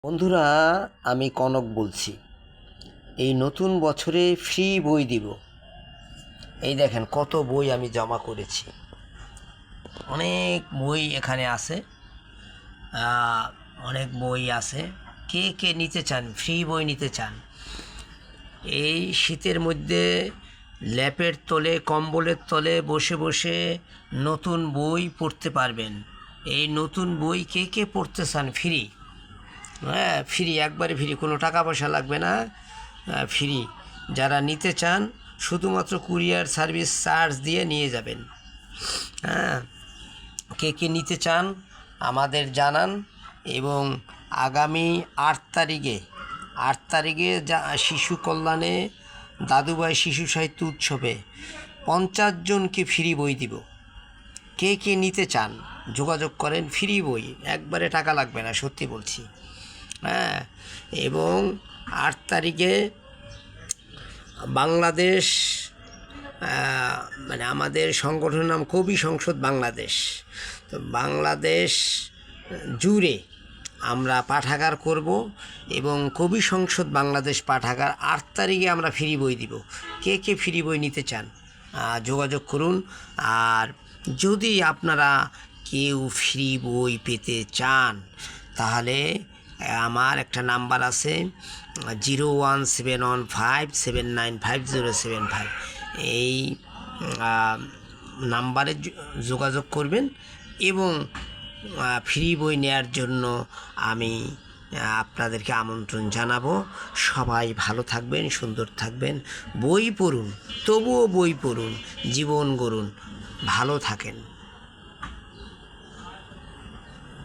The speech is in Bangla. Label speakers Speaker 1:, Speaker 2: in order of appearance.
Speaker 1: বন্ধুরা, আমি কনক বলছি। এই নতুন বছরে ফ্রি বই দিব। এই দেখেন কত বই আমি জমা করেছি। অনেক বই এখানে আছে, অনেক বই আছে। কে কে নিতে চান, ফ্রি বই নিতে চান? এই শীতের মধ্যে ল্যাপের তলে, কম্বলের তলে বসে বসে নতুন বই পড়তে পারবেন। এই নতুন বই কে কে পড়তে চান? ফ্রি, হ্যাঁ ফ্রি, একবারে ফ্রি, কোনো টাকা পয়সা লাগবে না, ফ্রি। যারা নিতে চান শুধুমাত্র কুরিয়ার সার্ভিস চার্জ দিয়ে নিয়ে যাবেন। হ্যাঁ, কে কে নিতে চান আমাদের জানান। এবং আগামী 8 তারিখে যা শিশু কল্যাণে দাদুভাই শিশু সাহিত্য উৎসবে 50 জনকে ফ্রি বই দিব। কে কে নিতে চান যোগাযোগ করেন। ফ্রি বই, একবারে টাকা লাগবে না, সত্যি বলছি। হ্যাঁ, এবং 8 তারিখে বাংলাদেশ, মানে আমাদের সংগঠনের নাম কবি সংসদ বাংলাদেশ। তো বাংলাদেশ জুড়ে আমরা পাঠাগার করব এবং কবি সংসদ বাংলাদেশ পাঠাগার 8 তারিখে আমরা ফ্রি বই দিব। কে কে ফ্রি বই নিতে চান যোগাযোগ করুন। আর যদি আপনারা কেউ ফ্রি বই পেতে চান তাহলে আমার একটা নাম্বার আছে, 01715795075। এই নাম্বারে যোগাযোগ করবেন এবং ফ্রি বই নেওয়ার জন্য আমি আপনাদেরকে আমন্ত্রণ জানাবো। সবাই ভালো থাকবেন, সুন্দর থাকবেন, বই পড়ুন, তবুও বই পড়ুন, জীবন গড়ুন, ভালো থাকেন।